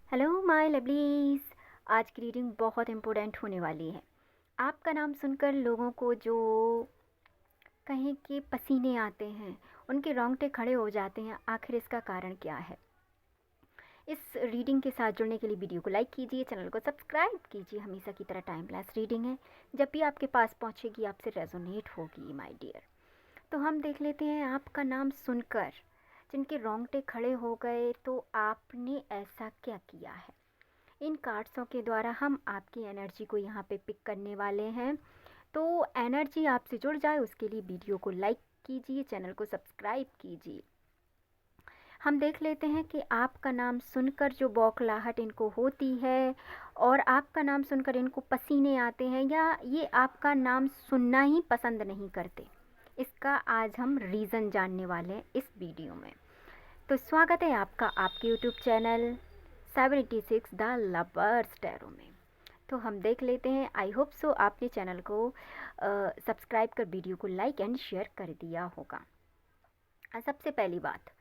Hello my lovelies. आज की reading बहुत इम्पोर्टेंट होने वाली है। आपका नाम सुनकर लोगों को जो कहें कि पसीने आते हैं, उनके रोंगटे खड़े हो जाते हैं, आखिर इसका कारण क्या है? इस रीडिंग के साथ जुड़ने के लिए वीडियो को लाइक कीजिए, चैनल को सब्सक्राइब कीजिए। हमेशा की तरह टाइम पास रीडिंग है, जब भी आपके पास पहुंचेगी आपसे रेजोनेट होगी माय डियर। तो हम देख लेते हैं आपका नाम सुनकर जिनके रोंगटे खड़े हो गए, तो आपने ऐसा क्या किया है। इन कार्ड्सों के द्वारा हम आपकी एनर्जी को यहाँ पे पिक करने वाले हैं। तो एनर्जी आपसे जुड़ जाए उसके लिए वीडियो को लाइक कीजिए, चैनल को सब्सक्राइब कीजिए। हम देख लेते हैं कि आपका नाम सुनकर जो बौखलाहट इनको होती है और आपका नाम सुनकर इनको पसीने आते हैं, या ये आपका नाम सुनना ही पसंद नहीं करते, इसका आज हम रीज़न जानने वाले हैं इस वीडियो में। तो स्वागत है आपका आपके YouTube channel 76 the lovers tarot में। तो हम देख लेते हैं। आई होप सो आपने चैनल को सब्सक्राइब कर वीडियो को लाइक एंड शेयर कर दिया होगा। सबसे पहली बात,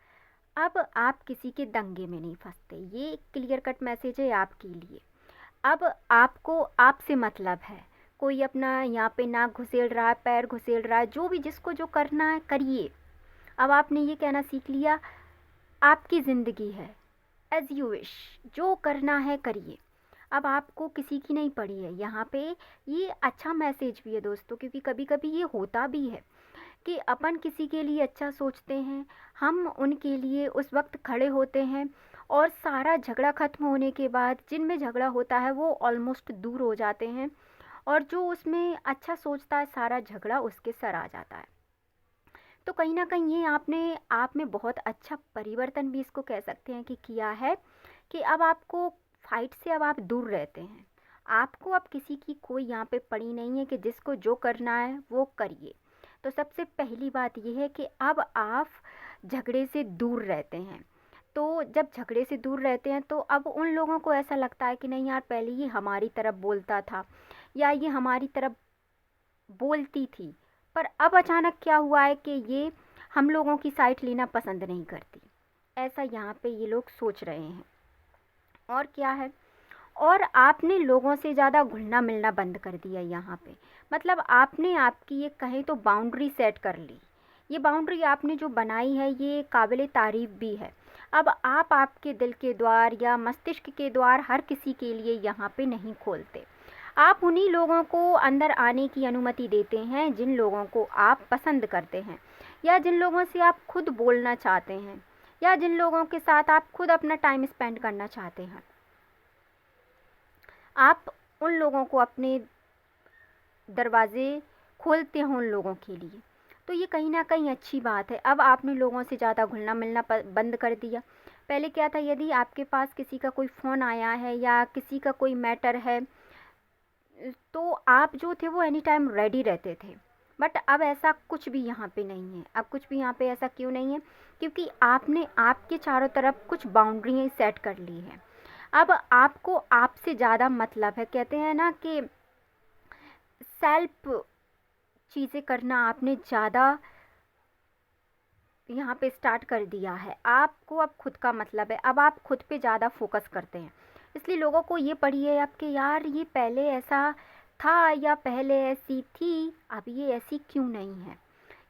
अब आप किसी के दंगे में नहीं फंसते, ये क्लियर कट मैसेज है आपके लिए। अब आपको आपसे मतलब है, कोई अपना यहाँ पे नाक घुसेड़ रहा है, पैर घुसेड़ रहा है, जो भी जिसको जो करना है करिए। अब आपने ये कहना सीख लिया, आपकी ज़िंदगी है, एज यू विश, जो करना है करिए। अब आपको किसी की नहीं पड़ी है यहाँ पे। ये अच्छा मैसेज भी है दोस्तों, क्योंकि कभी कभी ये होता भी है कि अपन किसी के लिए अच्छा सोचते हैं, हम उनके लिए उस वक्त खड़े होते हैं, और सारा झगड़ा ख़त्म होने के बाद जिनमें झगड़ा होता है वो ऑलमोस्ट दूर हो जाते हैं, और जो उसमें अच्छा सोचता है सारा झगड़ा उसके सर आ जाता है। तो कहीं ना कहीं ये आपने आप में बहुत अच्छा परिवर्तन भी इसको कह सकते हैं कि किया है, कि अब आपको फाइट से अब आप दूर रहते हैं। आपको अब किसी की कोई यहाँ पे पड़ी नहीं है कि जिसको जो करना है वो करिए। तो सबसे पहली बात यह है कि अब आप झगड़े से दूर रहते हैं। तो जब झगड़े से दूर रहते हैं तो अब उन लोगों को ऐसा लगता है कि नहीं यार, पहले ये हमारी तरफ बोलता था या ये हमारी तरफ बोलती थी, पर अब अचानक क्या हुआ है कि ये हम लोगों की साइड लेना पसंद नहीं करती। ऐसा यहाँ पे ये लोग सोच रहे हैं। और क्या है, और आपने लोगों से ज़्यादा घुलना मिलना बंद कर दिया यहाँ पे। मतलब आपने आपकी ये कहें तो बाउंड्री सेट कर ली। ये बाउंड्री आपने जो बनाई है ये काबिले तारीफ़ भी है। अब आप आपके दिल के द्वार या मस्तिष्क के द्वार हर किसी के लिए यहाँ पे नहीं खोलते। आप उन्हीं लोगों को अंदर आने की अनुमति देते हैं जिन लोगों को आप पसंद करते हैं, या जिन लोगों से आप खुद बोलना चाहते हैं, या जिन लोगों के साथ आप खुद अपना टाइम स्पेंड करना चाहते हैं। आप उन लोगों को अपने दरवाज़े खोलते हैं उन लोगों के लिए। तो ये कहीं ना कहीं अच्छी बात है। अब आपने लोगों से ज़्यादा घुलना मिलना बंद कर दिया। पहले क्या था, यदि आपके पास किसी का कोई फ़ोन आया है या किसी का कोई मैटर है, तो आप जो थे वो एनी टाइम रेडी रहते थे। बट अब ऐसा कुछ भी यहाँ पे नहीं है। अब कुछ भी यहाँ पे ऐसा क्यों नहीं है? क्योंकि आपने आपके चारों तरफ कुछ बाउंड्री सेट कर ली है। अब आपको आपसे ज़्यादा मतलब है। कहते हैं ना कि सेल्फ चीज़ें करना आपने ज़्यादा यहाँ पे स्टार्ट कर दिया है। आपको अब खुद का मतलब है, अब आप खुद पे ज़्यादा फोकस करते हैं। इसलिए लोगों को ये पड़ी है आपके, यार ये पहले ऐसा था या पहले ऐसी थी, अब ये ऐसी क्यों नहीं है।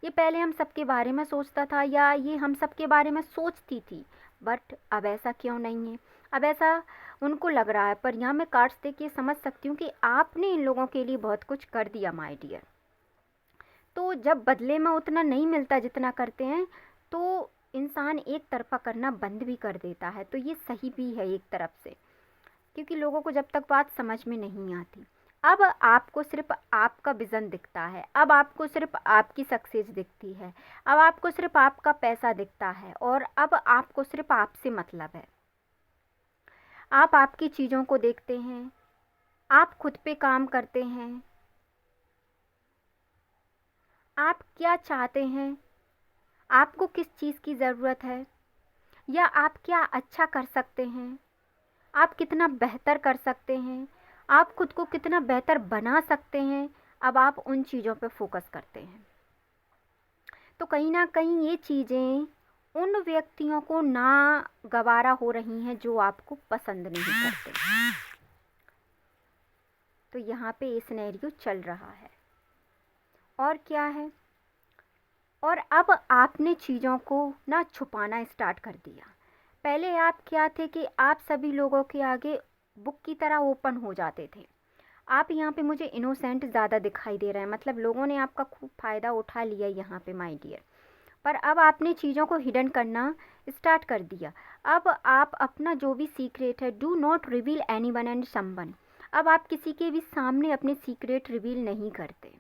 ये पहले हम सबके बारे में सोचता था या ये हम सबके बारे में सोचती थी, बट अब ऐसा क्यों नहीं है। अब ऐसा उनको लग रहा है। पर यहाँ मैं कार्ड्स देख के समझ सकती हूँ कि आपने इन लोगों के लिए बहुत कुछ कर दिया माय डियर। तो जब बदले में उतना नहीं मिलता जितना करते हैं, तो इंसान एक तरफ़ा करना बंद भी कर देता है। तो ये सही भी है एक तरफ से, क्योंकि लोगों को जब तक बात समझ में नहीं आती। अब आपको सिर्फ आपका विज़न दिखता है, अब आपको सिर्फ आपकी सक्सेस दिखती है, अब आपको सिर्फ आपका पैसा दिखता है, और अब आपको सिर्फ आपसे मतलब है। आप आपकी चीज़ों को देखते हैं, आप खुद पे काम करते हैं। आप क्या चाहते हैं, आपको किस चीज़ की ज़रूरत है, या आप क्या अच्छा कर सकते हैं, आप कितना बेहतर कर सकते हैं, आप खुद को कितना बेहतर बना सकते हैं, अब आप उन चीज़ों पे फोकस करते हैं। तो कहीं ना कहीं ये चीज़ें उन व्यक्तियों को ना गवारा हो रही हैं जो आपको पसंद नहीं करते। तो यहाँ पे ये सिनेरियो चल रहा है। और क्या है, और अब आपने चीज़ों को ना छुपाना स्टार्ट कर दिया। पहले आप क्या थे कि आप सभी लोगों के आगे बुक की तरह ओपन हो जाते थे। आप यहाँ पे मुझे इनोसेंट ज़्यादा दिखाई दे रहे हैं, मतलब लोगों ने आपका खूब फ़ायदा उठा लिया यहाँ पे माय डियर। पर अब आपने चीज़ों को हिडन करना स्टार्ट कर दिया। अब आप अपना जो भी सीक्रेट है, do not reveal anyone and someone. अब आप किसी के भी सामने अपने सीक्रेट रिवील नहीं करते।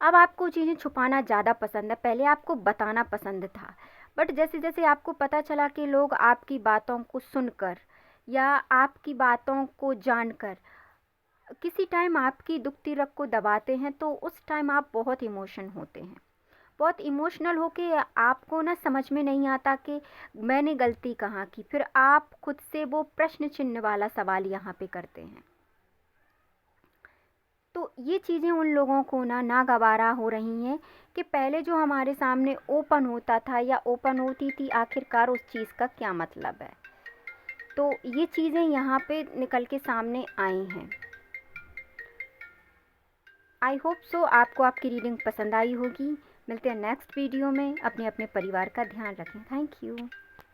अब आपको चीज़ें छुपाना ज़्यादा पसंद है, पहले आपको बताना पसंद था। बट जैसे जैसे आपको पता चला कि लोग आपकी बातों को सुनकर या आपकी बातों को जानकर किसी टाइम आपकी दुखती रग को दबाते हैं, तो उस टाइम आप बहुत इमोशन होते हैं, बहुत इमोशनल होके आपको ना समझ में नहीं आता कि मैंने गलती कहाँ की। फिर आप खुद से वो प्रश्न चिन्ह वाला सवाल यहाँ पे करते हैं। तो ये चीज़ें उन लोगों को ना नागवारा हो रही हैं कि पहले जो हमारे सामने ओपन होता था या ओपन होती थी, आखिरकार उस चीज़ का क्या मतलब है। तो ये चीज़ें यहाँ पे निकल के सामने आई हैं। आई होप सो आपको आपकी रीडिंग पसंद आई होगी। मिलते हैं नेक्स्ट वीडियो में। अपने अपने परिवार का ध्यान रखें। Thank you.